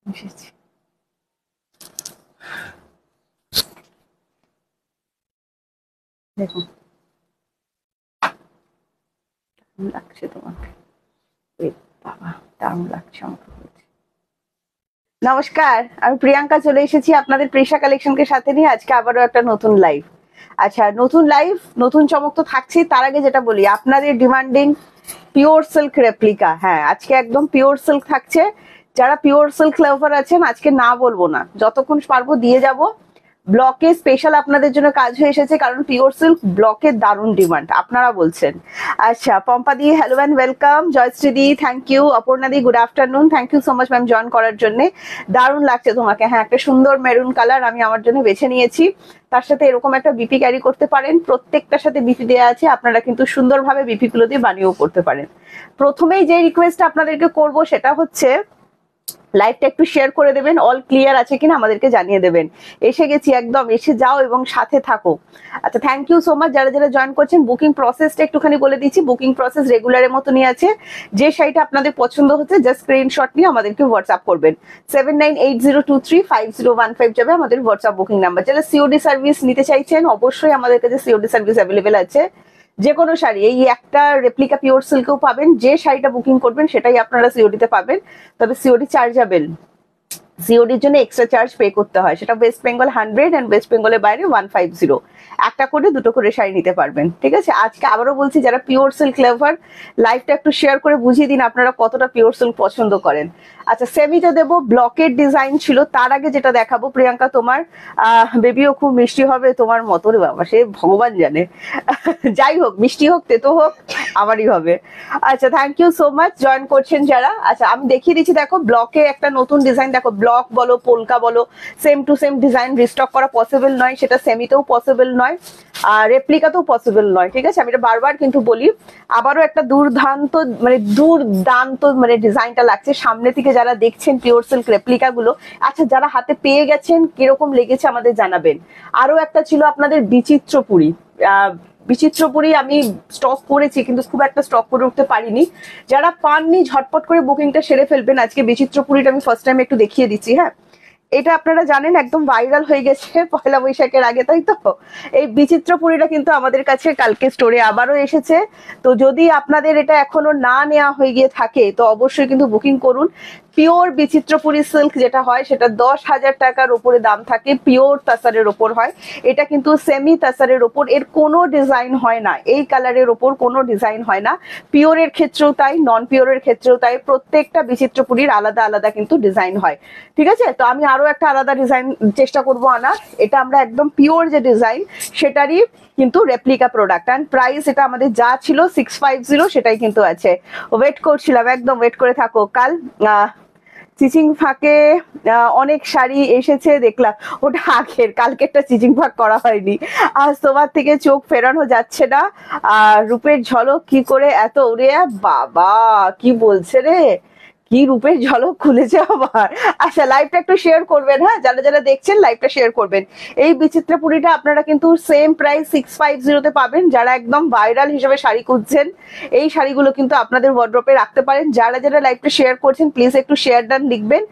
এসেছি। দেখুন কেমন লাগছে তোমাকে। এ বাবা, দারুণ লাগছে আমাকে। নমস্কার, আমি প্রিয়াঙ্কা চলে এসেছি আপনাদের প্রেশা কালেকশনকে সাথে নিয়ে আজকে আবারও একটা নতুন লাইভ। আচ্ছা, নতুন লাইভ, নতুন চমক তো থাকছেই। তার আগে যেটা বলি, আপনাদের ডিমান্ডিং পিওর সিল্ক রেপ্লিকা, হ্যাঁ আজকে একদম পিওর সিল্ক থাকছে। যারা পিওর সিল্ক লাভার আছেন আজকে না বলবো না, যতক্ষণ পারবো দিয়ে যাব। ব্লকে স্পেশাল আপনাদের জন্য কাজ হয়ে এসেছে, কারণ পিওর সিল্ক ব্লকের দারুণ ডিমান্ড আপনারা বলছেন। আচ্ছা, পম্পা দি হ্যালো অ্যান্ড ওয়েলকাম। জয়শ্রী দি থ্যাংক ইউ। অপর্ণা দি good afternoon, thank you so much ma'am join করার জন্য। দারুণ লাগছে তোমাকে। হ্যাঁ, একটা সুন্দর মেরুন কালার আমি আমার জন্য বেছে নিয়েছি। তার সাথে এরকম একটা বিপি ক্যারি করতে পারেন, প্রত্যেকটার সাথে বিপি দেওয়া আছে, আপনারা কিন্তু সুন্দরভাবে বিপি গুলো দিয়ে বানিয়েও করতে পারেন। প্রথমেই যে রিকোয়েস্ট আপনাদেরকে করব সেটা হচ্ছে লাইভটা একটু শেয়ার করে দেবেন, অল ক্লিয়ার আছে কিনা আমাদেরকে জানিয়ে দেবেন। এসে গেছি একদম, এসে যাও এবং সাথে থাকো। আচ্ছা, থ্যাংক ইউ সো মাচ যারা যারা জয়েন করছেন। বুকিং প্রসেসটা একটুখানি বলে দিচ্ছি। বুকিং প্রসেস রেগুলারের মতনই আছে। যে শাড়িটা আপনাদের পছন্দ হচ্ছে জাস্ট স্ক্রিনশট নিয়ে আমাদেরকে হোয়াটসঅ্যাপ করবেন। 7980235015 যাবে আমাদের হোয়াটসঅ্যাপ বুকিং নাম্বার। যারা সিওডি সার্ভিস নিতে চাইছেন অবশ্যই আমাদের কাছে সিওডি সার্ভিস অ্যাভেলেবেল আছে। যে কোনো শাড়ি, এই একটা রেপ্লিকা পিওর সিল্কেও পাবেন, যে শাড়িটা বুকিং করবেন সেটাই আপনারা সিওডিতে পাবেন। তবে সিওডি চার্জেবল, সিওডির জন্য এক্সট্রা চার্জ পে করতে হয়। সেটা ওয়েস্ট বেঙ্গল 100 এন্ড ওয়েস্ট বেঙ্গলের বাইরে 150। একটা করে দুটো করে শাড়ি নিতে পারবেন, ঠিক আছে। আজকে আবারও বলছি, যারা পিওর সিল্ক লাভার লাইভটা একটু শেয়ার করে বুঝিয়ে দিন আপনারা কতটা পিওর সিল্ক পছন্দ করেন। আচ্ছা, সেমিতে দেবো, ব্লকের ডিজাইন ছিল। তার আগে যেটা দেখাবো, প্রিয়াঙ্কা তোমার বেবিও খুব মিষ্টি হবে তোমার মতো রে বাবা, সে ভগবান জানে। যাই হোক, মিষ্টি হোক তেতো হোক আমারই হবে। আচ্ছা, thank you so much join করছেন যারা। আচ্ছা, আমি দেখিয়ে দিচ্ছি। দেখো, ব্লকে একটা নতুন ডিজাইন, দেখো ব্লক বলো পোলকা বলো, same to same design restock করা পসিবল নয়, সেটা সেমিতেও পসিবল নয় আর রেপ্লিকাতেও পসিবল নয়, ঠিক আছে। আমি এটা বারবার কিন্তু বলি। আবারও একটা দুর্দান্ত মানে ডিজাইনটা লাগছে সামনে থেকে যারা দেখছেন পিওর সিল্ক রেপ্লিকা গুলো। আচ্ছা, যারা হাতে পেয়ে গেছেন কিরকম লেগেছে আমাদের জানাবেন। আরো একটা ছিল আপনাদের বিচিত্রপুরী। বিচিত্রপুরী আমি স্টক করেছি কিন্তু খুব একটা স্টক করে উঠতে পারিনি। যারা পাননি ঝটপট করে বুকিংটা সেরে ফেলবেন। আজকে বিচিত্রপুরীটা আমি ফার্স্ট টাইম একটু দেখিয়ে দিচ্ছি। হ্যাঁ, এটা আপনারা জানেন একদম ভাইরাল হয়ে গেছে পয়লা বৈশাখের আগে, তাই তো। এই বিচিত্রপুরীটা কিন্তু আমাদের কাছে কালকে স্টোরে আবারও এসেছে। তো যদি আপনাদের এটা এখনো না নেওয়া হয়ে গিয়ে থাকে তো অবশ্যই কিন্তু বুকিং করুন। পিওর বিচিত্রপুরী সিল্ক যেটা হয় সেটা 10,000 টাকার উপরে দাম থাকে, পিওর তাসারের ওপর হয়। এটা কিন্তু সেমি তাসারের ওপর, এর কোনো ডিজাইন হয় না, এই কালারের ওপর কোনো ডিজাইন হয় না। পিওরের ক্ষেত্রেও তাই, নন পিওরের ক্ষেত্রেও তাই, প্রত্যেকটা বিচিত্রপুরীর আলাদা আলাদা কিন্তু ডিজাইন হয়, ঠিক আছে। তো আমি আরো একটা আলাদা ডিজাইন চেষ্টা করবো আনার। এটা আমরা একদম পিওর যে ডিজাইন সেটারই কিন্তু রেপ্লিকা প্রোডাক্ট, অ্যান্ড প্রাইস এটা আমাদের যা ছিল 650 সেটাই কিন্তু আছে। ওয়েট করছিলাম, একদম ওয়েট করে থাকো। কাল চিচিং ফাঁকে অনেক শাড়ি এসেছে দেখলাম, ওটা আগের, কালকেরটা চিচিং ফাঁক করা হয়নি। আজ তোমার থেকে চোখ ফেরানো যাচ্ছে না। আর রূপের ঝলক কি করে এত উড়ে, বাবা কি বলছে রে, কি রূপের ঝলক খুলেছে আবার। আচ্ছা, লাইভটা একটু শেয়ার করবেন। হ্যাঁ, যারা যারা দেখছেন লাইভটা শেয়ার করবেন। এই বিচিত্রপুরীটা আপনারা কিন্তু সেম প্রাইস 650 পাবেন। যারা একদম ভাইরাল হিসেবে শাড়ি খুঁজছেন এই শাড়িগুলো কিন্তু আপনাদের ওয়ার্ড্রপে রাখতে পারেন। যারা যারা লাইভটা শেয়ার করছেন প্লিজ একটু শেয়ার ডান লিখবেন।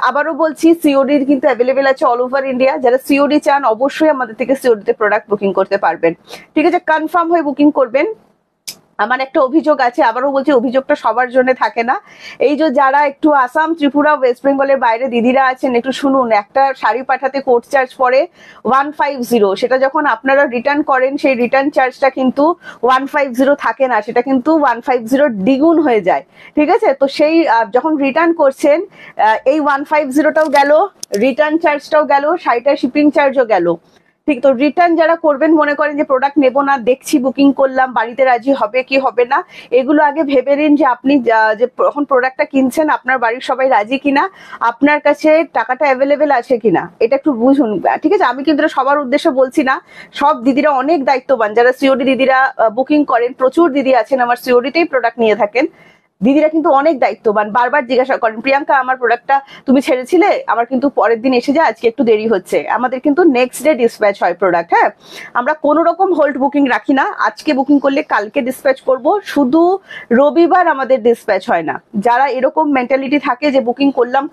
আবারও বলছি, সিওডির কিন্তু অ্যাভেলেবেল আছে অল ওভার ইন্ডিয়া। যারা সিওডি চান অবশ্যই আমাদের থেকে সিওডিতে প্রোডাক্ট বুকিং করতে পারবেন, ঠিক আছে। কনফার্ম হয়ে বুকিং করবেন। আমার একটা অভিযোগ আছে, আবারও বলছি, অভিযোগটা সবার জন্য থাকে না। এই যে যারা একটু আসাম, ত্রিপুরা, ওয়েস্ট বেঙ্গলের বাইরে দিদিরা আছেন, একটু শুনুন। একটা শাড়ি পাঠাতে কোর্ট চার্জ পড়ে 150, সেটা যখন আপনারা রিটার্ন করেন সেই রিটার্ন চার্জটা কিন্তু 150 থাকে না, সেটা কিন্তু 150 দ্বিগুণ হয়ে যায়, ঠিক আছে। তো সেই যখন রিটার্ন করছেন এই 150টাও গেল, রিটার্ন চার্জটাও গেল, শাড়িটার শিপিং চার্জও গেল, ঠিক। তো রিটার্ন যারা করবেন, মনে করেন যে প্রোডাক্ট নেবো না, দেখছি বুকিং করলাম, বাড়িতে রাজি হবে কি হবে না, এগুলো আগে ভেবে নিন যে আপনি যে যখন প্রোডাক্টটা কিনছেন আপনার বাড়ির সবাই রাজি কিনা, আপনার কাছে টাকাটা অ্যাভেলেবেল আছে কিনা, এটা একটু বুঝুন, ঠিক আছে। আমি কিন্তু সবার উদ্দেশ্যে বলছি না, সব দিদিরা অনেক দায়িত্ববান। যারা সিওডি দিদিরা বুকিং করেন, প্রচুর দিদি আছেন আমার সিওডিতেই প্রোডাক্ট নিয়ে থাকেন, দিদিরা কিন্তু অনেক দায়িত্ববান, বারবার জিজ্ঞাসা করেন প্রিয়াঙ্কা আমার প্রোডাক্টটা তুমি ছেড়েছিলে, আমার কিন্তু পরের দিন এসে যায়, আজকে একটু দেরি হচ্ছে। আমাদের কিন্তু নেক্সট ডে ডিসপ্যাচ হয় প্রোডাক্ট। হ্যাঁ, আমরা কোনো রকম হোল্ড বুকিং রাখি না, আজকে বুকিং করলে কালকে ডিসপ্যাচ করব, শুধু রবিবার আমাদের ডিসপ্যাচ হয় না। যারা এরকম মেন্টালিটি থাকে যে বুকিং করলাম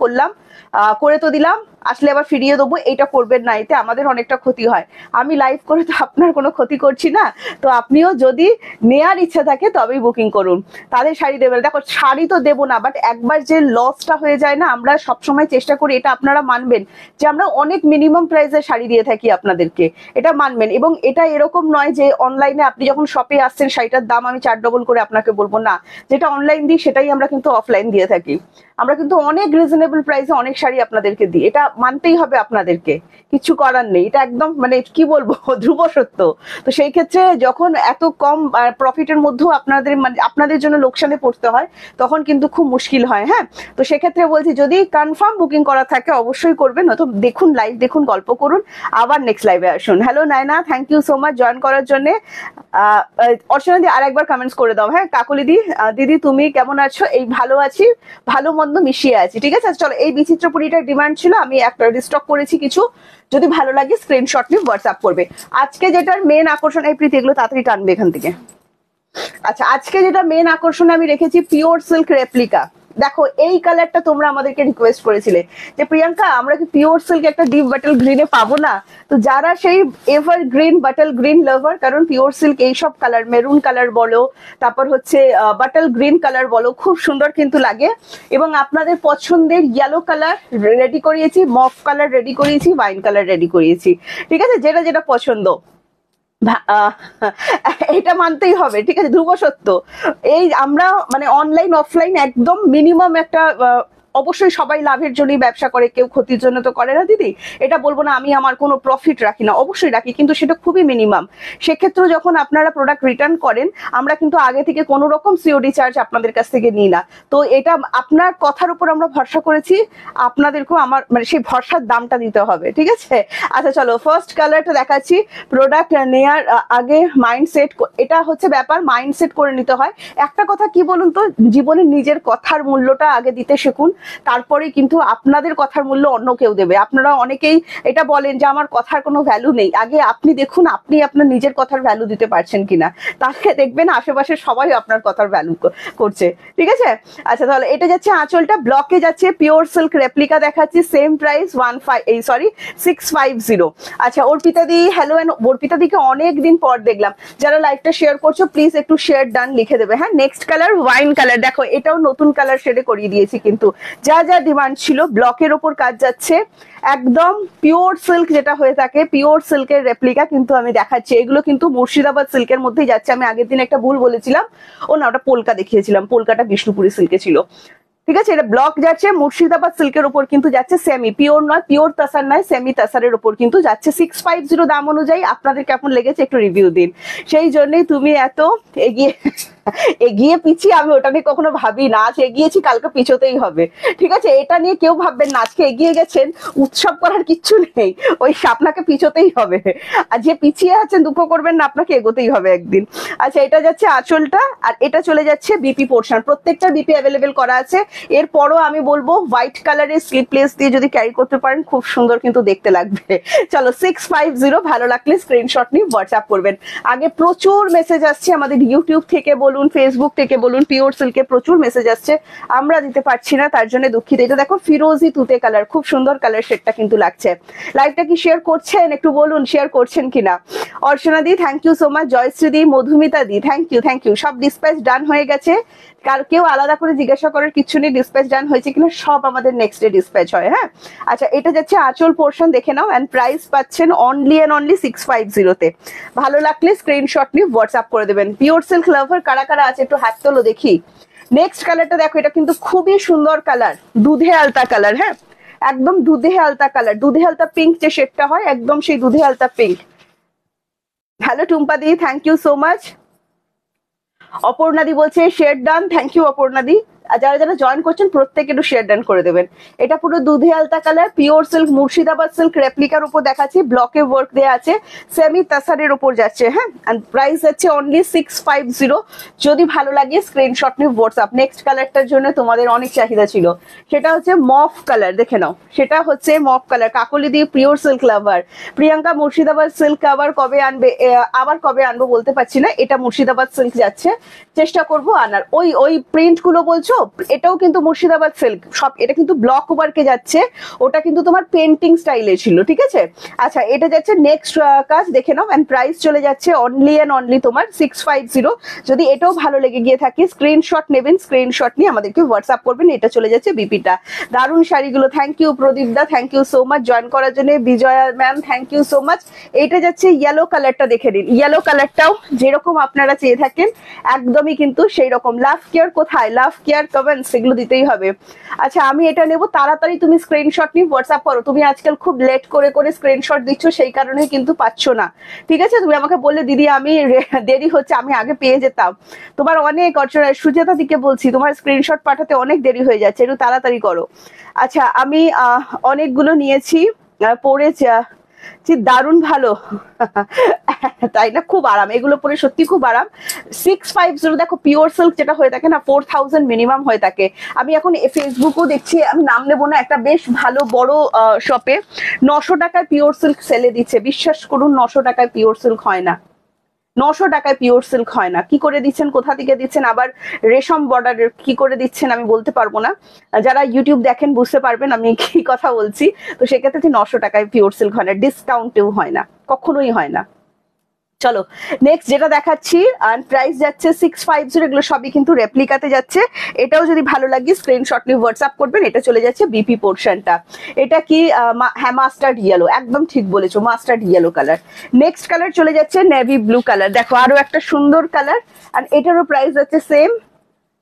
করে তো দিলাম, আসলে আবার ফিরিয়ে দেবো, এইটা করবেন না, এতে আমাদের অনেকটা ক্ষতি হয়। আমি লাইভ করে তো আপনার কোনো ক্ষতি করছি না, তো আপনিও যদি নেয়ার ইচ্ছা থাকে তবেই বুকিং করুন। তাদের শাড়ি দেবেন, দেখো শাড়ি তো দেবো না, বাট একবার যে লসটা হয়ে যায় না, আমরা সবসময় চেষ্টা করি, এটা আপনারা মানবেন যে আমরা অনেক মিনিমাম প্রাইসে শাড়ি দিয়ে থাকি আপনাদেরকে, এটা মানবেন। এবং এটা এরকম নয় যে অনলাইনে আপনি যখন শপে আসছেন শাড়িটার দাম আমি 4 ডবল করে আপনাকে বলবো না, যেটা অনলাইন দিই সেটাই আমরা কিন্তু অফলাইন দিয়ে থাকি। আমরা কিন্তু অনেক রিজনেবল প্রাইসে অনেক শাড়ি আপনাদেরকে দিই, এটা মানতেই হবে আপনাদেরকে, কিছু করার নেই, এটা একদম মানে কি বলবো ধ্রুব সত্য। তো সেই ক্ষেত্রে যখন এত কম প্রফিটের মধ্যেও আপনাদের মানে আপনাদের জন্য লোকসানে পড়তে হয়, তখন কিন্তু খুব মুশকিল হয়। হ্যাঁ, তো সেক্ষেত্রে বলছি যদি কনফার্ম বুকিং করা থাকে অবশ্যই করবেন, নয়তো দেখুন লাইভ দেখুন, গল্প করুন, আবার নেক্সট লাইভে আসুন। Hello Naina, thank you so much join করার জন্য। অর্চনা দি আর একবার কমেন্টস করে দাও। হ্যাঁ, কাকলি দি, দিদি তুমি কেমন আছো? এই ভালো আছি, ভালো মন্দ মিশিয়ে আছি। ঠিক আছে, চলো এই বিচিত্র পুরীটার ডিমান্ড ছিল, আমি একটা রিস্টক করেছি কিছু, যদি ভালো লাগে স্ক্রিনশট নিয়ে হোয়াটসঅ্যাপ করবে। আজকে যেটার মেন আকর্ষণ, এই প্রীতি এগুলো তাড়াতাড়ি টানবে এখান থেকে। আচ্ছা, আজকে যেটা মেন আকর্ষণ আমি রেখেছি পিওর সিল্ক রেপ্লিকা। দেখো এই কালারটা তোমরা আমাদেরকে রিকোয়েস্ট করেছিলে যে প্রিয়াঙ্কা আমরা কি পিওর সিল্ক একটা ডিপ বাটল গ্রিনে পাবো না? তো যারা সেই এভার গ্রিন বাটল গ্রিন লাভার, কারণ পিওর সিল্ক এইসব কালার, মেরুন কালার বলো, তারপর হচ্ছে বাটল গ্রিন কালার বলো, খুব সুন্দর কিন্তু লাগে। এবং আপনাদের পছন্দের ইয়েলো কালার রেডি করিয়েছি, মফ কালার রেডি করিয়েছি, ওয়াইন কালার রেডি করিয়েছি। ঠিক আছে, যেটা যেটা পছন্দ এটা মানতেই হবে। ঠিক আছে, ধ্রুব সত্য। এই আমরা মানে অনলাইন অফলাইন একদম মিনিমাম একটা অবশ্যই সবাই লাভের জন্যই ব্যবসা করে, কেউ ক্ষতির জন্য তো করে না দিদি। এটা বলবো না আমি আমার কোনো প্রফিট রাখি না, অবশ্যই রাখি, কিন্তু সেটা খুবই মিনিমাম। সেক্ষেত্রে যখন আপনারা প্রোডাক্ট রিটার্ন করেন, আমরা কিন্তু আগে থেকে কোনো রকম সিওডি চার্জ আপনাদের কাছ থেকে নিই না। তো এটা আপনার কথার উপর আমরা ভরসা করেছি, আপনাদেরকেও আমার মানে সেই ভরসার দামটা দিতে হবে। ঠিক আছে, আচ্ছা চলো ফার্স্ট কালারটা দেখাচ্ছি। প্রোডাক্ট নেয়ার আগে মাইন্ডসেট, এটা হচ্ছে ব্যাপার, মাইন্ডসেট করে নিতে হয়। একটা কথা কি বলুন তো, জীবনে নিজের কথার মূল্যটা আগে দিতে শিখুন, তারপরে কিন্তু আপনাদের কথার মূল্য অন্য কেউ দেবে। আপনারা অনেকেই এটা বলেন যে আমার কথার কোনো ভ্যালু নেই, আগে আপনি দেখুন আপনি আপনার নিজের কথার ভ্যালু দিতে পারছেন কিনা, তাহলে দেখবেন আশেপাশে সবাই আপনার কথার ভ্যালু করছে। ঠিক আছে, আচ্ছা তাহলে এটা যাচ্ছে আঁচলটা, ব্লকে যাচ্ছে পিওর সিল্ক রেপ্লিকা দেখাচ্ছি, সেম প্রাইস 650। আচ্ছা অর্পিতা দি, হ্যালো। অর্পিতা দিকে অনেক দিন পর দেখলাম, যারা লাইভটা শেয়ার করছো প্লিজ একটু শেয়ার ডান লিখে দেবে। হ্যাঁ, নেক্সট কালার ওয়াইন কালার, দেখো এটাও নতুন কালার শেডে করিয়ে দিয়েছি, কিন্তু যা যা ডিমান্ড ছিল ব্লকের ওপর কাজ যাচ্ছে, একদম পিওর সিল্ক যেটা হয়ে থাকে, পিওর সিল্কের রেপ্লিকা কিন্তু আমি দেখাচ্ছি। এগুলো কিন্তু মুর্শিদাবাদ সিল্কের মধ্যেই যাচ্ছে, আমি আগের দিন একটা ভুল বলেছিলাম, ও না ওটা পোলকা দেখিয়েছিলাম, পোলকাটা বিষ্ণুপুরি সিল্কে ছিল। ঠিক আছে, এটা ব্লক যাচ্ছে মুর্শিদাবাদ সিল্কের উপর কিন্তু যাচ্ছে, সেমি পিওর নয়, পিওর তাসার নয়, সেমি তাসারের উপর কিন্তু যাচ্ছে। 650 দাম অনুযায়ী আপনাদের কেমন লেগেছে একটু রিভিউ দিন। সেই জন্যই তুমি এত এগিয়ে এগিয়ে পিছিয়ে আমি ওটা নিয়ে কখনো ভাবি না, আজ এগিয়েছি কালকে পিছোতেই হবে। ঠিক আছে, এটা নিয়ে কেউ ভাববেন না আজকে এগিয়ে গেছেন উৎসব করার কিচ্ছু নেই, ওই আপনাকে পিছোতেই হবে। আর যে পিছিয়ে আছেন দুঃখ করবেন না, আপনাকে এগোতেই হবে একদিন। আচ্ছা এটা যাচ্ছে আঁচলটা, আর এটা চলে যাচ্ছে বিপি পোর্শন, প্রত্যেকটা বিপি অ্যাভেলেবেল করা আছে। এরপরও আমি বলবো হোয়াইট কালারের স্লিপলেস দিয়ে যদি ক্যারি করতে পারেন খুব সুন্দর কিন্তু দেখতে লাগবে। চলো 650, ভালো লাগলে স্ক্রিনশট নিয়ে হোয়াটসঅ্যাপ করবেন। আগে প্রচুর মেসেজ আসছে আমাদের ইউটিউব থেকে বলুন, ফেসবুক থেকে বলুন, পিওর সিল্কে প্রচুর মেসেজ আসছে, আমরা দিতে পারছি না, তার জন্য দুঃখিত। এটা দেখো ফিরোজি তুতে কালার, খুব সুন্দর কালার শেডটা কিন্তু লাগছে। লাইভটা কি শেয়ার করছেন একটু বলুন, শেয়ার করছেন কিনা। Archana di thank you so much, Jayashree di, Madhumita di thank you. সব ডিসপ্যাচ ডান হয়ে গেছে, কার কেউ আলাদা করে জিজ্ঞাসা করার কিছু নেই, ডিসপ্যাচ ডান হয়েছে কিনা, সব আমাদের নেক্সট ডে ডিসপ্যাচ হয়। হ্যাঁ, আচ্ছা এটা যাচ্ছে আঁচল পোর্শন, দেখে নাও, এন্ড প্রাইস পাচ্ছেন অনলি এন্ড অনলি 650 তে। ভালো লাগলে স্ক্রিনশট নিয়ে হোয়াটসঅ্যাপ করে দেবেন। পিওর সিল্ক লাভার কারা কারা আছে একটু হাত তোলো দেখি। নেক্সট কালারটা দেখো, এটা কিন্তু খুবই সুন্দর কালার, দুধে আলতা কালার। হ্যাঁ, একদম দুধে আলতা কালার, দুধে আলতা পিঙ্ক যে শেডটা হয়, একদম সেই দুধে আলতা pink. Hello Tumpa di, thank you so much. অপর্ণাদি বলছে শেয়ার ডান, থ্যাংক ইউ অপর্ণাদি। আর যারা যারা জয়েন করছেন প্রত্যেকে একটু শেয়ার ডান করে দেবেন। এটা পুরো দুধে আলতা colour, pure silk, Murshidabad silk রেপ্লিকার উপর দেখাচ্ছি, ব্লকে ওয়ার্ক দেওয়া আছে, সেমি তাসারের উপর যাচ্ছে। হ্যাঁ, এন্ড প্রাইস যাচ্ছে অনলি 650। যদি ভালো লাগে স্ক্রিনশট নিয়ে হোয়াটসঅ্যাপ। নেক্সট কালারটার জন্য তোমাদের অনেক চাহিদা ছিল, সেটা হচ্ছে মফ কালার, দেখে নাও। সেটা হচ্ছে মফ কালার, কাকলি দিয়ে পিওর সিল্ক লাভার। প্রিয়াঙ্কা মুর্শিদাবাদ সিল্ক আবার কবে আনবে, আবার কবে আনবো বলতে পারছি না। এটা মুর্শিদাবাদ সিল্ক যাচ্ছে, চেষ্টা করবো আনার। ওই ওই প্রিন্ট গুলো বলছো, এটাও কিন্তু মুর্শিদাবাদ সিল্ক সব, এটা কিন্তু ব্লক ওয়ার্কে যাচ্ছে, ওটা কিন্তু তোমার পেন্টিং স্টাইলে ছিল, ঠিক আছে। আচ্ছা, এটা যাচ্ছে নেক্সট কাজ, দেখে নাও। এন্ড প্রাইস চলে যাচ্ছে অনলি এন্ড অনলি তোমার 650। যদি এটাও ভালো লেগে গিয়ে থাকে স্ক্রিনশট নেবেন, স্ক্রিনশট নিয়ে আমাদেরকে হোয়াটসঅ্যাপ করবেন। এটা চলে যাচ্ছে বিপিটা। দারুণ শাড়িগুলো, thank you Pradeep da, thank you so much join করার জন্য। Bijoya ma'am thank you so much. এইটা যাচ্ছে ইয়েলো কালারটা, দেখে নিন। ইয়েলো কালারটাও যেরকম আপনারা চেয়ে থাকেন একদমই কিন্তু সেই রকম। লাভ কেয়ার কোথায়, লাভ কেয়ার কমেন্টস, সেগুলো দিতেই হবে। আচ্ছা, আমি এটা নেবো, তাড়াতাড়ি তুমি স্ক্রিনশট নিয়ে হোয়াটসঅ্যাপ করো। তুমি আজকাল খুব লেট করে করে স্ক্রিনশট দিচ্ছ, সেই কারণে কিন্তু পাচ্ছ না, ঠিক আছে। তুমি আমাকে বললে দিদি আমি দেরি হচ্ছে, আমি আগে পেয়ে যেতাম। তোমার অনেক অর্চনা, সুজাতা দিকে বলছি, তোমার স্ক্রিনশট পাঠাতে অনেক দেরি হয়ে যাচ্ছে, একটু তাড়াতাড়ি করো। আচ্ছা, আমি অনেকগুলো নিয়েছি, পড়েছি, দারুণ ভালো তাই না, খুব আরাম, এগুলো পরে সত্যি খুব আরাম। 650 দেখো, পিওর সিল্ক যেটা হয়ে থাকে না 4000 মিনিমাম হয়ে থাকে। আমি এখন ফেসবুকও দেখছি, আমি নাম নেবো না, একটা বেশ ভালো বড় শপে 900 টাকায় পিওর সিল্ক সেলে দিচ্ছে। বিশ্বাস করুন, 900 টাকায় পিওর সিল্ক হয় না, 900 টাকায় পিওর সিল্ক হয় না। কি করে দিচ্ছেন, কোথা থেকে দিচ্ছেন, আবার রেশম বর্ডারের কি করে দিচ্ছেন আমি বলতে পারবো না। যারা ইউটিউব দেখেন বুঝতে পারবেন আমি কি কথা বলছি। তো সেক্ষেত্রে 900 টাকায় পিওর সিল্ক হয় না, ডিসকাউন্টেও হয় না, কখনোই হয় না। চলো নেক্সট যেটা দেখাচ্ছি, প্রাইস যাচ্ছে 650। এগুলো সবই কিন্তু রেপ্লিকাতে যাচ্ছে। এটাও যদি ভালো লাগে স্ক্রিনশট নিয়ে হোয়াটসঅ্যাপ করবেন। এটা চলে যাচ্ছে বিপি পোর্শনটা। এটা কি, হ্যাঁ মাস্টার্ড ইয়েলো, একদম ঠিক বলেছো, mustard yellow colour. Next colour চলে যাচ্ছে নেভি ব্লু কালার, দেখো আরো একটা সুন্দর কালার। আর এটারও প্রাইস যাচ্ছে সেম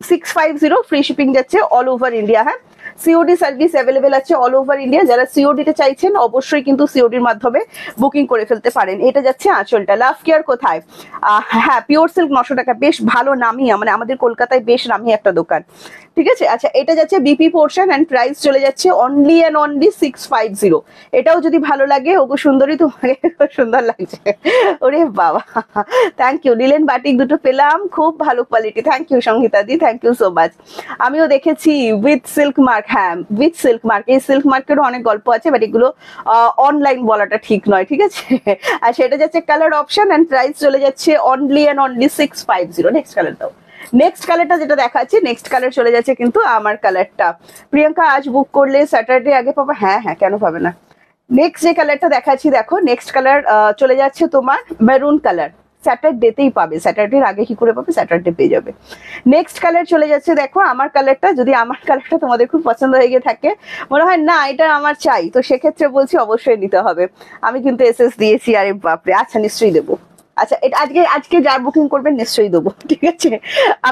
650, ফ্রি শিপিং যাচ্ছে অল ওভার ইন্ডিয়া। হ্যাঁ, সিওডি সার্ভিস অ্যাভেলেবেল আছে অল ওভার ইন্ডিয়া। যারা সিওডি তে চাইছেন অবশ্যই কিন্তু সিওডির মাধ্যমে বুকিং করে ফেলতে পারেন। এটা যাচ্ছে আঁচলটা। লাভ কেয়ার কোথায়, হ্যাঁ পিওর সিল্ক 900 টাকা, বেশ ভালো নামি, মানে আমাদের কলকাতায় বেশ নামি একটা দোকান, ঠিক আছে। আচ্ছা, এটা যাচ্ছে বিপি পোর্শন এন্ড প্রাইস চলে যাচ্ছে অনলি এন্ড অনলি 650। এটাও যদি ভালো লাগে, ওগো সুন্দরী তোমাকে খুব সুন্দর লাগছে, ওরে বাবা থ্যাংক ইউ। লিলেন বাটিক দুটো পেলাম, খুব ভালো quality, thank you Sangeeta di, thank you so much. আমিও দেখেছি উইথ সিল্ক মার্ক, হ্যাঁ উইথ সিল্ক মার্ক। এই সিল্ক মার্কেরও অনেক গল্প আছে, বাট এগুলো অনলাইন বলাটা ঠিক নয়, ঠিক আছে। আর সেটা যাচ্ছে কালার অপশন এন্ড প্রাইস চলে যাচ্ছে only and only 650। Next colour দাও। নেক্সট কালারটা যেটা দেখাচ্ছি, নেক্সট কালার চলে যাচ্ছে কিন্তু আমার কালারটা। প্রিয়াঙ্কা আজ বুক করলে স্যাটারডে আগে পাবো, হ্যাঁ হ্যাঁ কেন পাবে না। নেক্সট যে কালারটা দেখাচ্ছি, দেখো নেক্সট কালার চলে যাচ্ছে তোমার মেরুন কালার। স্যাটারডেতেই পাবে, স্যাটারডের আগে কি করে পাবে, স্যাটারডে পেয়ে যাবে। নেক্সট কালার চলে যাচ্ছে, দেখো আমার কালারটা। যদি আমার কালারটা তোমাদের খুব পছন্দ হয়ে গিয়ে থাকে, মনে হয় না এটা আমার চাই, তো সেক্ষেত্রে বলছি অবশ্যই নিতে হবে। আমি কিন্তু এসএস দিয়েছি, আরে বাপরে, আচ্ছা নিশ্চয়ই দেবো। আচ্ছা, এটা আজকে যার বুকিং করবেন নিশ্চয়ই দেবো, ঠিক আছে।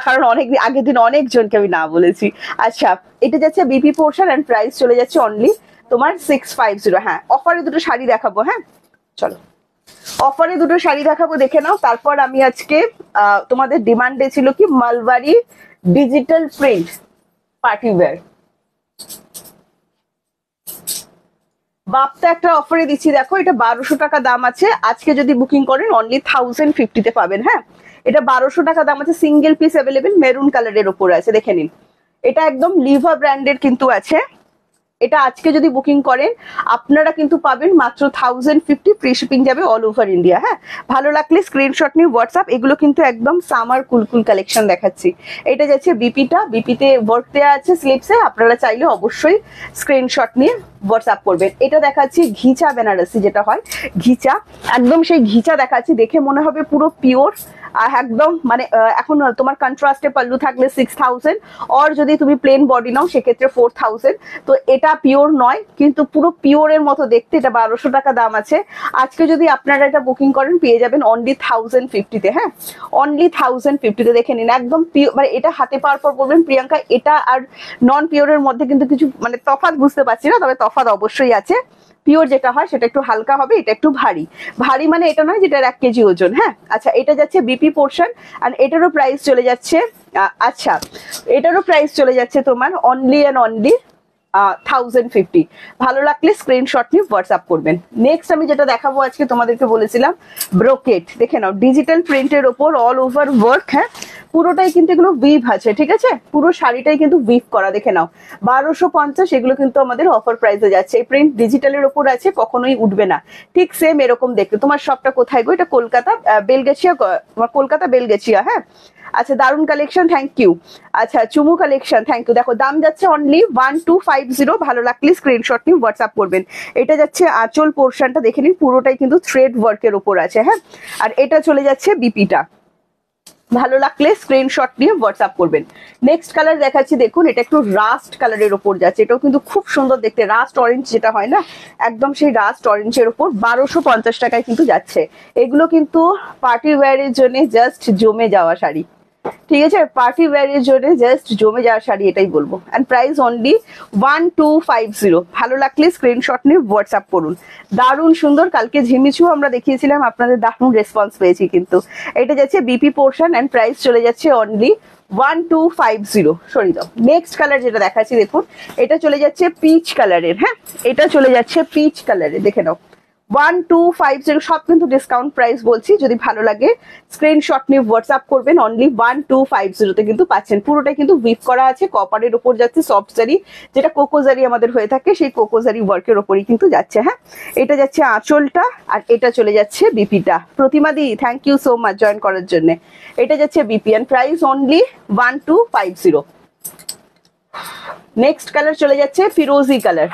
কারণ অনেক আগের দিন অনেকজনকে আমি না বলেছি। আচ্ছা, এটা যাচ্ছে বিপি পোর্শন এন্ড প্রাইস চলে যাচ্ছে অনলি তোমার 650। হ্যাঁ, অফারে দুটো শাড়ি দেখাবো। হ্যাঁ চলো, অফারে দুটো শাড়ি দেখাবো, দেখে নাও। তারপর আমি আজকে তোমাদের ডিমান্ডে ছিল কি, মালবারি ডিজিটাল প্রিন্ট পার্টি ওয়্যার। বাপটা একটা অফারে দিচ্ছি, দেখো এটা 1200 টাকা দাম আছে। আজকে যদি বুকিং করেন অনলি 1050 পাবেন। হ্যাঁ, এটা 1200 টাকা দাম আছে, সিঙ্গেল পিস অ্যাভেলেবেল, মেরুন কালারের ওপর আছে, দেখে নিন। এটা একদম লিভা ব্র্যান্ডের কিন্তু আছে। এটা আজকে যদি বুকিং করেন আপনারা কিন্তু পাবেন মাত্র 1050, ফ্রি শিপিং যাবে অল ওভার ইন্ডিয়া। হ্যাঁ, ভালো লাগলে স্ক্রিনশট নিয়ে হোয়াটসঅ্যাপ। এগুলো কিন্তু একদম সামার কুলকুল কালেকশন দেখাচ্ছি। এটা যাচ্ছে বিপিটা, বিপিতে ওয়ার্ক দেওয়া আছে স্লিপসে, আপনারা চাইলে অবশ্যই স্ক্রিনশট নিয়ে হোয়াটসঅ্যাপ করবেন। এটা দেখাচ্ছি ঘিচা বেনারসি, যেটা হয় ঘিচা, একদম সেই ঘিচা দেখাচ্ছি। দেখে মনে হবে পুরো পিওর, একদম মানে এখন তোমার কন্ট্রাস্টে পাল্লু থাকলে 6000, আর যদি তুমি প্লেন বডি নাও সেক্ষেত্রে 4000। তো এটা পিওর নয়, কিন্তু পুরো পিওরের মতো দেখতে। এটা 1200 টাকা দাম আছে। আজকে যদি আপনারা এটা বুকিং করেন পেয়ে যাবেন অনলি 1050-তে। হ্যাঁ, অনলি 1050-তে, দেখে নিন একদম পিওর। মানে এটা হাতে পাওয়ার পর বলবেন প্রিয়াঙ্কা এটা আর নন পিওরের মধ্যে কিন্তু কিছু মানে তফাৎ বুঝতে পারছি না, তবে তফাৎ অবশ্যই আছে। পিওর যেটা হয় সেটা একটু হালকা হবে, এটা একটু ভারী। ভারী মানে এটা নয় যেটা 1 কেজি ওজন। হ্যাঁ, আচ্ছা এটা যাচ্ছে বিপি পোর্শন, আর এটারও প্রাইস চলে যাচ্ছে আচ্ছা এটারও প্রাইস চলে যাচ্ছে তোমার অনলি অ্যান্ড অনলি 1050। ভালো লাগলে স্ক্রিনশট নিয়ে হোয়াটসঅ্যাপ করবেন। নেক্সট আমি যেটা দেখাবো আজকে তোমাদেরকে বলেছিলাম ব্রোকেট, দেখে নাও ডিজিটাল প্রিন্টের ওপর অল ওভার ওয়ার্ক। হ্যাঁ, পুরোটাই কিন্তু এগুলো উইভ আছে, ঠিক আছে, পুরো শাড়িটাই কিন্তু উইভ করা। দেখে নাও 1250, এগুলো কিন্তু আমাদের অফার প্রাইসে যাচ্ছে। এই প্রিন্ট ডিজিটালের ওপর আছে, কখনোই উঠবে না। ঠিক সেম এরকম দেখতে। তোমার শপটা কোথায় গো? এটা কলকাতা বেলগেছিয়া, তোমার কলকাতা বেলগেছিয়া। হ্যাঁ, আচ্ছা দারুন কালেকশন, থ্যাংক ইউ। আচ্ছা চুমু কালেকশন, থ্যাংক ইউ। দেখো দাম যাচ্ছে অনলি 1250। ভালো লাগলে স্ক্রিনশট নিয়ে হোয়াটসঅ্যাপ করবেন। এটা যাচ্ছে আঁচল পোর্শনটা, দেখে নিন পুরোটাই কিন্তু থ্রেড ওয়ার্কের উপর আছে। হ্যাঁ, আর এটা চলে যাচ্ছে বিপিটা। ভালো লাগলে স্ক্রিনশট নিয়ে হোয়াটসঅ্যাপ করবেন। নেক্সট কালার দেখাচ্ছি, দেখুন এটা একটু রাস্ট কালারের উপর যাচ্ছে। এটাও কিন্তু খুব সুন্দর দেখতে, রাস্ট অরেঞ্জ যেটা হয় না, একদম সেই রাস্ট অরেঞ্জের উপর 1250 টাকায় কিন্তু যাচ্ছে। এগুলো কিন্তু পার্টি ওয়্যারের জন্য জাস্ট জমে যাওয়া শাড়ি, ঠিক আছে, পার্টি ওয়্যারের জন্য জাস্ট জমে যাওয়ার শাড়ি, এটাই বলবো। And price only 1250। ভালো লাগলে স্ক্রিনশট নিয়ে হোয়াটসঅ্যাপ করুন। দারুণ সুন্দর, কালকে ঝিমিচু আমরা দেখিয়েছিলাম, আপনাদের দারুণ রেসপন্স পেয়েছি কিন্তু। এটা যাচ্ছে বিপি পোর্শন অ্যান্ড প্রাইস চলে যাচ্ছে অনলি 1250। সরি দাও। নেক্সট কালার যেটা দেখাচ্ছি দেখুন, এটা চলে যাচ্ছে পিচ কালারের। হ্যাঁ, এটা চলে যাচ্ছে পিচ কালারের, দেখে নাও 1250। সব কিন্তু ডিসকাউন্ট প্রাইস বলছি, যদি ভালো লাগে স্ক্রিনশট নিয়ে হোয়াটসঅ্যাপ করবেন। অনলি 1250 কিন্তু পাচ্ছেন। পুরোটাই কিন্তু উইভ করা আছে, কপারের উপর যাচ্ছে, সফট জারি যেটা কোকোজারি আমাদের হয়ে থাকে, সেই কোকোজারি ওয়ার্কের ওপরই কিন্তু যাচ্ছে। হ্যাঁ, এটা যাচ্ছে আঁচলটা, আর এটা চলে যাচ্ছে বিপিটা। Pratima di thank you so much join করার জন্য। এটা যাচ্ছে BP and price only 1250। Next colour চলে যাচ্ছে ফিরোজি কালার।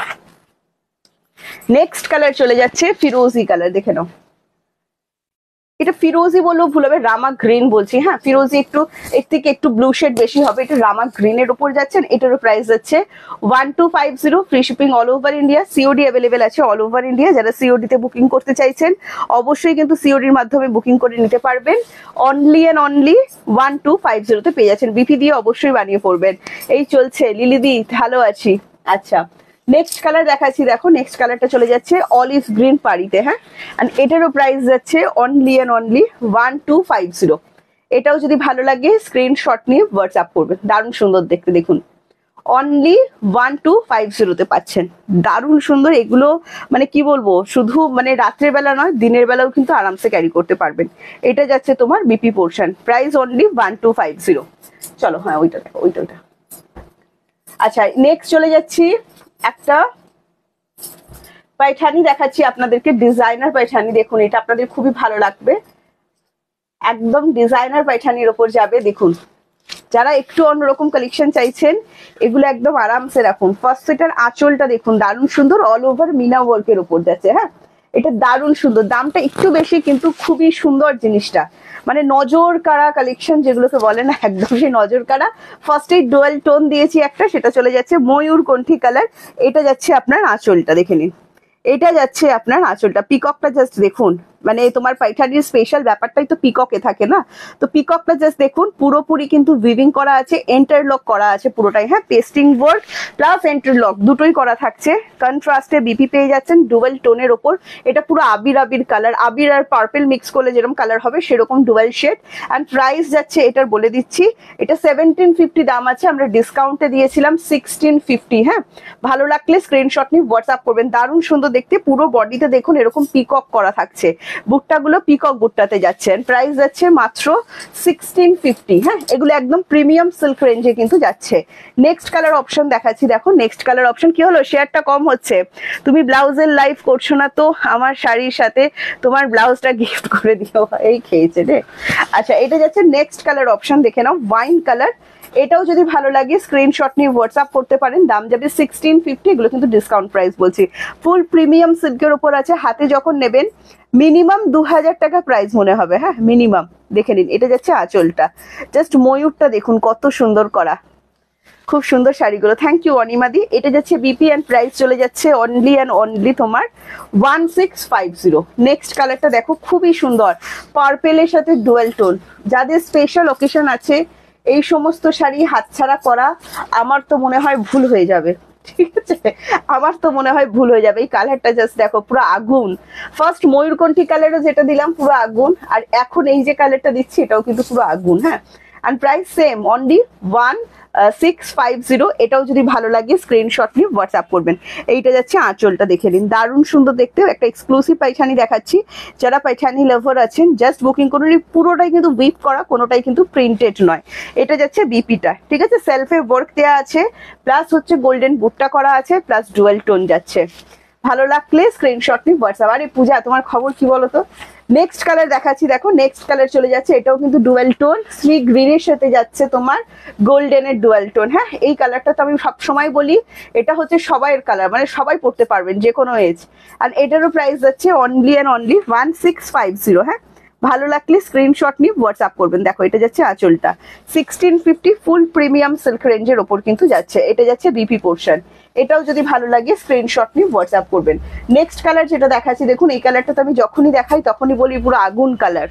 নেক্সট কালার চলে যাচ্ছে ফিরোজি কালার, দেখে নাও। এটা ফিরোজি বললেও ভুল হবে, রামা গ্রিন বলছি। হ্যাঁ, ফিরোজি একটু এর থেকে একটু ব্লু শেড বেশি হবে। এটা রামা গ্রিনের উপর যাচ্ছেন। এটারও প্রাইস যাচ্ছে 1250। Free shipping all over India. COD available আছে অল ওভার ইন্ডিয়া। যারা সিওডি তে বুকিং করতে চাইছেন অবশ্যই কিন্তু সিওডির মাধ্যমে বুকিং করে নিতে পারবেন। অনলি অ্যান্ড অনলি 1250 তে পেয়ে যাচ্ছেন। বিপি দিয়ে অবশ্যই বানিয়ে পড়বেন। এই চলছে লিলিদি, ভালো আছি। আচ্ছা নেক্সট কালার দেখাচ্ছি, দেখো নেক্সট কালারটা চলে যাচ্ছে অলিভ গ্রিন পাড়িতে। হ্যাঁ, এন্ড এটারও প্রাইস যাচ্ছে অনলি অ্যান্ড অনলি 1250। এটাও যদি ভালো লাগে স্ক্রিনশট নিয়ে হোয়াটসঅ্যাপ করবেন। দারুণ সুন্দর দেখতে, দেখুন অনলি 1250 তে পাচ্ছেন। দারুণ সুন্দর এগুলো, মানে কি বলবো, শুধু মানে রাত্রের বেলা নয়, দিনের বেলাও কিন্তু আরামসে ক্যারি করতে পারবেন। এটা যাচ্ছে তোমার বিপি পোর্শন, প্রাইস অনলি 1250। চলো, হ্যাঁ ওইটা দেখো, ওইটা। আচ্ছা নেক্সট চলে যাচ্ছি, একটা পায়ঠানি দেখাচ্ছি আপনাদেরকে, ডিজাইনার পায়ঠানি। দেখুন এটা আপনাদের খুবই ভালো লাগবে, একদম ডিজাইনার পায়ঠানির ওপর যাবে। দেখুন যারা একটু অন্যরকম কালেকশন চাইছেন, এগুলো একদম আরামসে রাখুন। ফার্স্ট এটার আঁচলটা দেখুন, দারুণ সুন্দর অল ওভার মিনা ওয়ার্কের উপর যাচ্ছে। হ্যাঁ, এটা দারুণ সুন্দর, দামটা একটু বেশি কিন্তু খুবই সুন্দর জিনিসটা, মানে নজর কাড়া কালেকশন যেগুলোকে বলে না, একদম সেই নজর কাড়া। ফার্স্টে ডুয়াল টোন দিয়েছি একটা, সেটা চলে যাচ্ছে ময়ূর কণ্ঠী কালার। এটা যাচ্ছে আপনার আঁচলটা, দেখে নিন। এটা যাচ্ছে আপনার আঁচলটা, পিককটা জাস্ট দেখুন, মানে তোমার পাইঠানির স্পেশাল ব্যাপারটাই তো পিককে থাকে না, তো পিককটা জাস্ট দেখুন, পুরোপুরি কিন্তু উইভিং করা আছে, এন্টারলক করা আছে পুরোটাই। হ্যাঁ, পেস্টিং ওয়ার্ক প্লাস এন্টারলক দুটোই করা থাকছে। কন্ট্রাস্টে বিপি পেয়ে যাচ্ছেন ডুয়াল টোনের ওপর। এটা পুরো আবির আবির কালার, আবির আর পার্পল মিক্স করলে যেরকম কালার হবে সেরকম ডুয়াল শেড। অ্যান্ড প্রাইস যাচ্ছে এটার বলে দিচ্ছি, এটা 1750 দাম আছে, আমরা ডিসকাউন্টে দিয়েছিলাম 1650। হ্যাঁ, ভালো লাগলে স্ক্রিনশট নিয়ে হোয়াটসঅ্যাপ করবেন। দারুণ সুন্দর দেখতে, পুরো বডিতে দেখুন এরকম পিকক করা থাকছে। বুট্টাগুলো পিকক বুট্টাতে যাচ্ছেন। প্রাইস যাচ্ছে মাত্র 1650। হ্যাঁ, এগুলো একদম প্রিমিয়াম সিল্ক রেঞ্জে কিন্তু যাচ্ছে। নেক্সট কালার অপশন দেখাচ্ছি, দেখো নেক্সট কালার অপশন। কি হলো, শেয়ারটা কম হচ্ছে, তুমি ব্লাউজের লাইভ করছো না তো আমার শাড়ির সাথে তোমার ব্লাউজটা গিফট করে দিও, এই খেয়েছে রে। আচ্ছা এটা যাচ্ছে নেক্সট কালার অপশন, দেখে নাও ওয়াইন কালার। এটাও যদি ভালো লাগে স্ক্রিনশট নিয়ে হোয়াটসঅ্যাপ করতে পারেন। দাম যাবে 1650, এগুলো কিন্তু ডিসকাউন্ট প্রাইস বলছি। ফুল প্রিমিয়াম সিল্কের উপর আছে, হাতে যখন নেবেন মিনিমাম 2000 টাকা প্রাইস মনে হবে। হ্যাঁ, মিনিমাম। দেখে নিন, এটা যাচ্ছে আঁচলটা, জাস্ট ময়ূরটা দেখুন কত সুন্দর করা, খুব সুন্দর শাড়িগুলো। থ্যাংক ইউ অনিমাদি। এটা যাচ্ছে বিপি অ্যান্ড প্রাইস চলে যাচ্ছে অনলি অ্যান্ড অনলি তোমার 1650। নেক্সট কালারটা দেখো, খুবই সুন্দর, পার্পেলের সাথে ডুয়াল টোন। যাদের স্পেশাল অকেশন আছে এই সমস্ত শাড়ি হাতছাড়া করা আমার তো মনে হয় ভুল হয়ে যাবে। ঠিক আছে, আমার তো মনে হয় ভুল হয়ে যাবে। এই কালারটা জাস্ট দেখো, পুরো আগুন। ফার্স্ট ময়ূরকণ্ঠী কালারও যেটা দিলাম পুরো আগুন, আর এখন এই যে কালারটা দিচ্ছি এটাও কিন্তু পুরো আগুন। হ্যাঁ, অ্যান্ড প্রাইস সেম, অনলি 1650। এটাও যদি ভালো লাগে স্ক্রিনশট নিয়ে হোয়াটসঅ্যাপ করবেন। এইটা যাচ্ছে আঁচলটা, দেখে নিন, দারুণ সুন্দর দেখতে। একটা এক্সক্লুসিভ পাইঠানি দেখাচ্ছি, যারা পাইঠানি লাভার আছেন জাস্ট বুকিং করুন। পুরোটাই কিন্তু উইপ করা, কোনোটাই কিন্তু প্রিন্টেড নয়। এটা যাচ্ছে বিপিটা, ঠিক আছে, সেলফে ওয়ার্ক দেওয়া আছে, প্লাস হচ্ছে গোল্ডেন বুটটা করা আছে, প্লাস ডুয়াল টোন যাচ্ছে। ভালো লাগলে স্ক্রিনশট নিয়ে হোয়াটসঅ্যাপ। আরে পূজা, তোমার খবর কি বলো তো? নেক্সট কালার দেখাচ্ছি, দেখো নেক্সট কালার চলে যাচ্ছে, এটাও কিন্তু ডুয়াল টোন, সি গ্রিনের সাথে যাচ্ছে তোমার গোল্ডেনের ডুয়াল টোন। হ্যাঁ, এই কালারটা তো আমি সবসময় বলি এটা হচ্ছে সবাইয়ের কালার, মানে সবাই পড়তে পারবেন যে কোনো এজ। আর এটারও প্রাইস যাচ্ছে অনলি অ্যান্ড অনলি 1650। হ্যাঁ, ভালো লাগলে স্ক্রিনশট নিয়ে হোয়াটসঅ্যাপ করবেন। দেখো এটা যাচ্ছে আঁচলটা, 1650 ফুল প্রিমিয়াম সিল্ক রেঞ্জের ওপর কিন্তু যাচ্ছে। এটা যাচ্ছে বিপি পোর্শন। এটাও যদি ভালো লাগে স্ক্রিনশট নিয়ে হোয়াটসঅ্যাপ করবেন। নেক্সট কালার যেটা দেখাচ্ছি, দেখুন এই কালারটা তো আমি যখনই দেখাই তখনই বলি পুরো আগুন কালার,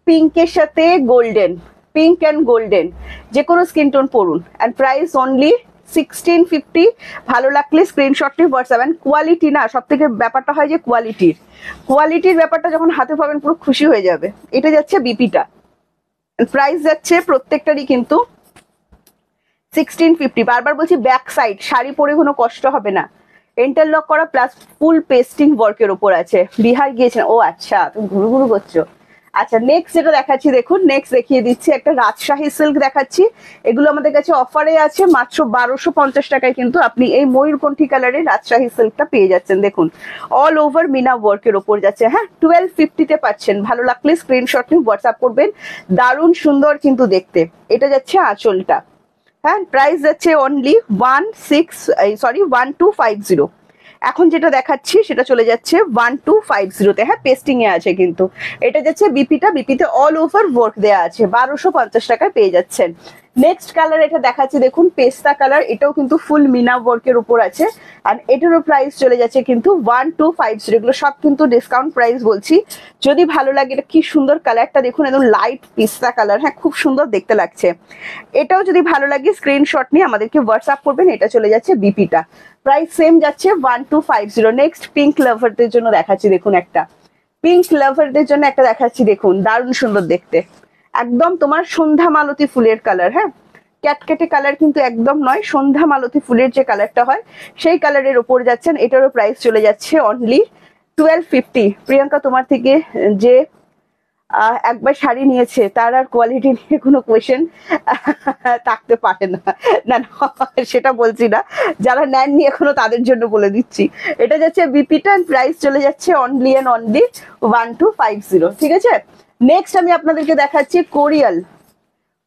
পিঙ্কের সাথে গোল্ডেন, পিঙ্ক অ্যান্ড গোল্ডেন, যে কোনো স্কিন টোন পড়ুন। And price only 1650। ভালো লাগলে স্ক্রিনশট নিয়ে হোয়াটসঅ্যাপ। অ্যান্ড কোয়ালিটি, না সব থেকে ব্যাপারটা হয় যে কোয়ালিটির ব্যাপারটা যখন হাতে পাবেন পুরো খুশি হয়ে যাবে। এটা যাচ্ছে বিপিটা, প্রাইস যাচ্ছে প্রত্যেকটারই কিন্তু 1650। বারবার বলছি ব্যাক সাইড, শাড়ি পরে কোনো কষ্ট হবে না, ইন্টারলক করা প্লাস ফুল পেস্টিং ওয়ার্কের ওপর আছে। বিহার গিয়েছেন, ও আচ্ছা, তুমি ঘুরু ঘুরু করছো। আচ্ছা, নেক্সট যেটা দেখাচ্ছি দেখুন, নেক্সট দেখিয়ে দিচ্ছি একটা রাজশাহী সিল্ক দেখাচ্ছি। এগুলো আমাদের কাছে অফারে আছে মাত্র 1250 টাকায়, কিন্তু আপনি এই ময়ূরকণ্ঠী কালারের রাজশাহী সিল্কটা পেয়ে যাচ্ছেন। দেখুন অল ওভার মিনা ওয়ার্কের ওপর যাচ্ছে। হ্যাঁ, 1250-তে পাচ্ছেন। ভালো লাগলে স্ক্রিনশট নিয়ে হোয়াটসঅ্যাপ করবেন। দারুণ সুন্দর কিন্তু দেখতে। এটা যাচ্ছে আঁচলটা। হ্যাঁ, প্রাইস যাচ্ছে অনলি 1250। এখন যেটা দেখাচ্ছি সেটা চলে যাচ্ছে 1250-তে। হ্যাঁ, পেস্টিং এ আছে কিন্তু। এটা যাচ্ছে বিপিতে অল ওভার ওয়ার্ক দেওয়া আছে, 1250 টাকায় পেয়ে যাচ্ছেন। নেক্সট কালার এটা দেখাচ্ছি, দেখুন পেস্তা কালার, এটাও কিন্তু ফুল মিনা ওয়ার্কের উপর আছে। আর এটারও প্রাইস চলে যাচ্ছে কিন্তু 1250। এগুলো সব কিন্তু ডিসকাউন্ট প্রাইস বলছি। যদি ভালো লাগে, এটা কি সুন্দর কালারটা দেখুন, একদম লাইট পিস্তা কালার। হ্যাঁ, খুব সুন্দর দেখতে লাগছে। এটাও যদি ভালো লাগে স্ক্রিনশট নিয়ে আমাদেরকে হোয়াটসঅ্যাপ করবেন। এটা চলে যাচ্ছে বিপিটা, প্রাইস সেম যাচ্ছে 1250। নেক্সট পিঙ্ক লাভারদের জন্য দেখাচ্ছি, দেখুন একটা পিঙ্ক লাভারদের জন্য একটা দেখাচ্ছি, দেখুন দারুণ সুন্দর দেখতে, একদম তোমার সন্ধ্যা মালতী ফুলের কালার। হ্যাঁ, ক্যাটকেটে কালার কিন্তু একদম নয়, সন্ধ্যা মালতী ফুলের যে কালারটা হয় সেই কালারের ওপর যাচ্ছেন। এটারও প্রাইস চলে যাচ্ছে অনলি 1250। প্রিয়াঙ্কা, তোমার থেকে যে একবার শাড়ি নিয়েছে তার আর কোয়ালিটি নিয়ে কোনো কোয়েশ্চেন থাকতে পারে না। না না, সেটা বলছি না, যারা নেননি এখনো তাদের জন্য বলে দিচ্ছি। এটা যাচ্ছে বিপিটা, প্রাইস চলে যাচ্ছে অনলি অ্যান্ড অনলি 1250। ঠিক আছে, নেক্সট আমি আপনাদেরকে দেখাচ্ছি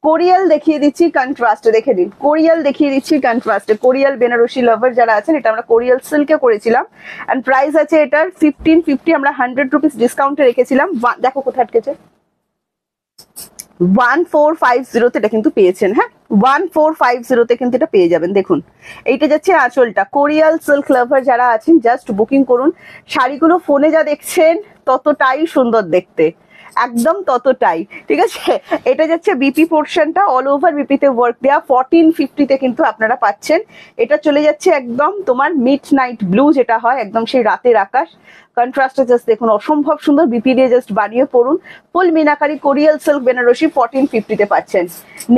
কোরিয়াল দেখিয়ে দিচ্ছি কন্ট্রাস্টে। দেখে দিন, কোরিয়াল দেখিয়ে দিচ্ছি কন্ট্রাস্টে। কোরিয়াল বেনারসি লাভার যারা আছেন, এটা আমরা কোরিয়াল সিল্কে করেছিলাম। এন্ড প্রাইস আছে এটার 1550। আমরা 100 রুপিস ডিসকাউন্টে রেখেছিলাম। দেখো কোথায় আটকেছে, 1450-তে এটা কিন্তু পেয়েছেন। হ্যাঁ, 1450-তে কিন্তু এটা পেয়ে যাবেন। দেখুন এইটা যাচ্ছে আঁচলটা। কোরিয়াল সিল্ক লাভার যারা আছেন জাস্ট বুকিং করুন। শাড়িগুলো ফোনে যা দেখছেন ততটাই সুন্দর দেখতে, একদম ততটাই। ঠিক আছে, এটা যাচ্ছে বিপি পোর্শনটা, অল ওভার বিপিতে ওয়ার্ক দেওয়া। 1450-তে কিন্তু আপনারা পাচ্ছেন। এটা চলে যাচ্ছে একদম তোমার মিড নাইট ব্লু, যেটা হয় একদম সেই রাতের আকাশ। কন্ট্রাস্টে জাস্ট দেখুন, অসম্ভব সুন্দর। বিপি দিয়ে জাস্ট বানিয়ে পড়ুন। ফুল মিনাকারি কোরিয়াল সিল্ক বেনারসি 1450-তে পাচ্ছেন।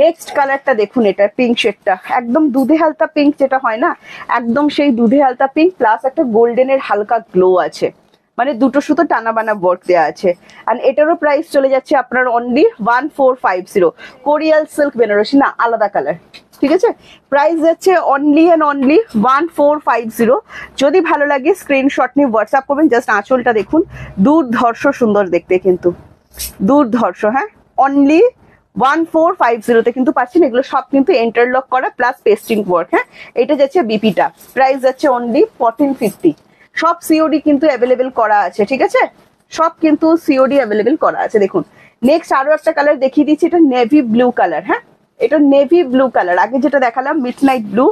নেক্সট কালারটা দেখুন, এটা পিঙ্ক শেডটা, একদম দুধে হালতা পিঙ্ক যেটা হয় না, একদম সেই দুধে হালতা পিঙ্ক, প্লাস একটা গোল্ডেনের হালকা গ্লো আছে, মানে দুটো সুতো টানা বানা ওয়ার্ক দেওয়া আছে। আর এটারও প্রাইস চলে যাচ্ছে আপনার অনলি 1450। কোরিয়াল সিল্ক বেনারসি, না আলাদা কালার। ঠিক আছে, প্রাইস যাচ্ছে অনলি অ্যান্ড অনলি 1450। যদি ভালো লাগে স্ক্রিনশট নিয়ে হোয়াটসঅ্যাপ করবেন। জাস্ট আঁচলটা দেখুন, দুর্ধর্ষ সুন্দর দেখতে, কিন্তু দুর্ধর্ষ। হ্যাঁ, অনলি 1450-তে কিন্তু পাচ্ছেন। এগুলো সব কিন্তু ইন্টারলক করা প্লাস পেস্টিং ওয়ার্ক। হ্যাঁ, এটা যাচ্ছে বিপিটা, প্রাইস যাচ্ছে অনলি 1450। সব সিওডি কিন্তু অ্যাভেলেবেল করা আছে। ঠিক আছে, সব কিন্তু সিওডি অ্যাভেলেবেল করা আছে। দেখুন নেক্সট আরো একটা কালার দেখিয়ে দিচ্ছি, এটা নেভি ব্লু কালার। হ্যাঁ, এটা নেভি ব্লু কালার। আগে যেটা দেখালাম মিড নাইট ব্লু,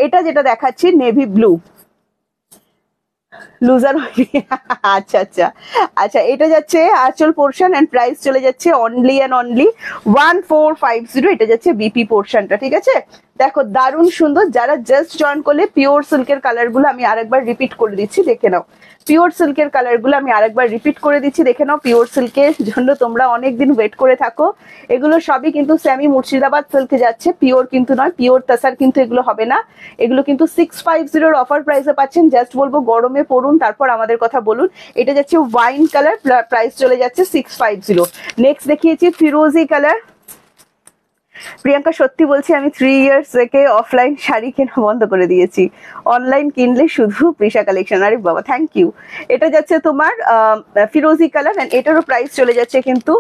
এটা যেটা দেখাচ্ছি নেভি ব্লু। লুজার হয়নি। আচ্ছা আচ্ছা আচ্ছা, এটা যাচ্ছে আঁচল পোর্শন এন্ড প্রাইস চলে যাচ্ছে অনলি এন্ড অনলি 1450। এটা যাচ্ছে বিপি পোর্শনটা, ঠিক আছে। দেখো দারুণ সুন্দর, যারা জাস্ট জয়েন করলে পিওর সিল্কের কালার গুলো আমি আরেকবার রিপিট করে দিচ্ছি, দেখে নাও। পিওর সিল্কের কালার গুলো আমি আরেকবার রিপিট করে দিচ্ছি, দেখে নাও। পিওর সিল্কের জন্য তোমরা অনেকদিন ওয়েট করে থাকো। এগুলো সবই কিন্তু সেমি মুর্শিদাবাদ সিল্কে যাচ্ছে, পিওর কিন্তু নয়, পিওর তাসার কিন্তু এগুলো হবে না। এগুলো কিন্তু 650 অফার প্রাইসে পাচ্ছেন। জাস্ট বলবো গরমে পড়ুন, তারপর আমাদের কথা বলুন। এটা যাচ্ছে ওয়াইন কালার, প্রাইস চলে যাচ্ছে 650। নেক্সট দেখিয়েছি ফিরোজি কালার। প্রিয়াঙ্কা সত্যি বলছি, আমি 3 ইয়ার্স থেকে অফলাইন শাড়ি কেনা বন্ধ করে দিয়েছি, অনলাইন কিনলে শুধু প্রিশা কালেকশন। আরে বাবা, থ্যাংক ইউ। এটা যাচ্ছে তোমার ফিরোজি কালার এন্ড এটারও প্রাইস চলে যাচ্ছে কিন্তু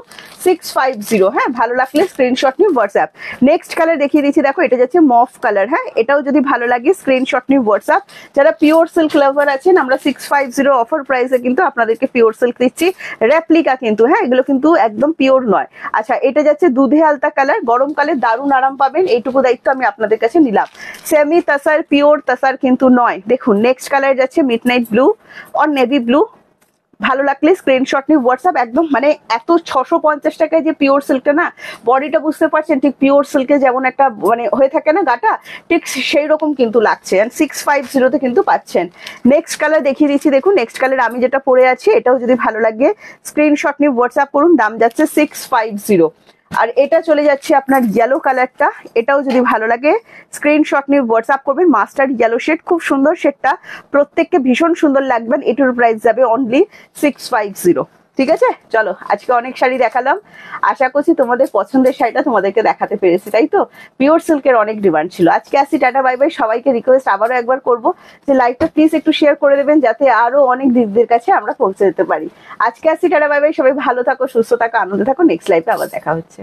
650। হ্যাঁ, ভালো লাগলে স্ক্রিনশট নিয়ে হোয়াটসঅ্যাপ। নেক্সট কালার দেখিয়ে দিচ্ছি, দেখো এটা যাচ্ছে মফ কালার। হ্যাঁ, এটাও যদি ভালো লাগে স্ক্রিনশট নিয়ে হোয়াটসঅ্যাপ। যারা পিওর সিল্ক লাভার আছেন, আমরা 650 অফার প্রাইসে কিন্তু আপনাদেরকে পিওর সিল্ক দিচ্ছি, রেপ্লিকা কিন্তু। হ্যাঁ, এগুলো কিন্তু একদম পিওর নয়। আচ্ছা, এটা যাচ্ছে দুধে আলতা কালার, গরমকালে দারুণ আরাম পাবেন, এইটুকু দায়িত্ব আমি আপনাদের কাছে নিলাম। সেমি তাসার, পিওর তাসার কিন্তু নয়। দেখুন নেক্সট কালার যাচ্ছে midnight blue or navy blue. ভালো লাগলে স্ক্রিনশট নিয়ে হোয়াটসঅ্যাপ। একদম মানে এত 650 টাকায় যে পিওর সিল্কটা, না বডিটা বুঝতে পারছেন, ঠিক পিওর সিল্কে যেমন একটা মানে হয়ে থাকে না গাটা, ঠিক সেই রকম কিন্তু লাগছে। 650 কিন্তু পাচ্ছেন। নেক্সট কালার দেখিয়ে দিচ্ছি, দেখুন নেক্সট কালার আমি যেটা পরে আছি, এটাও যদি ভালো লাগে স্ক্রিনশট নিয়ে হোয়াটসঅ্যাপ করুন। দাম যাচ্ছে 650। আর এটা চলে যাচ্ছে আপনার ইয়েলো কালারটা, এটাও যদি ভালো লাগে স্ক্রিনশট নিয়ে হোয়াটসঅ্যাপ করবেন। মাস্টার্ড ইয়েলো শেড, খুব সুন্দর শেডটা, প্রত্যেককে ভীষণ সুন্দর লাগবেন। এটার প্রাইস যাবে অনলি 650। ঠিক আছে, চলো আজকে অনেক শাড়ি দেখালাম, আশা করছি তোমাদের পছন্দের শাড়িটা তোমাদেরকে দেখাতে পেরেছি, তাই তো। পিওর সিল্কের অনেক ডিমান্ড ছিল। আজকে আসি, টাটা বাই বাই। সবাইকে রিকোয়েস্ট আবারও একবার করবো যে লাইভটা প্লিজ একটু শেয়ার করে দেবেন, যাতে আরো অনেক দিদিদের কাছে আমরা পৌঁছে যেতে পারি। আজকে আসি, টাটা বাই বাই। সবাই ভালো থাকো, সুস্থ থাকো, আনন্দে থাকো। নেক্সট লাইভে আবার দেখা হচ্ছে।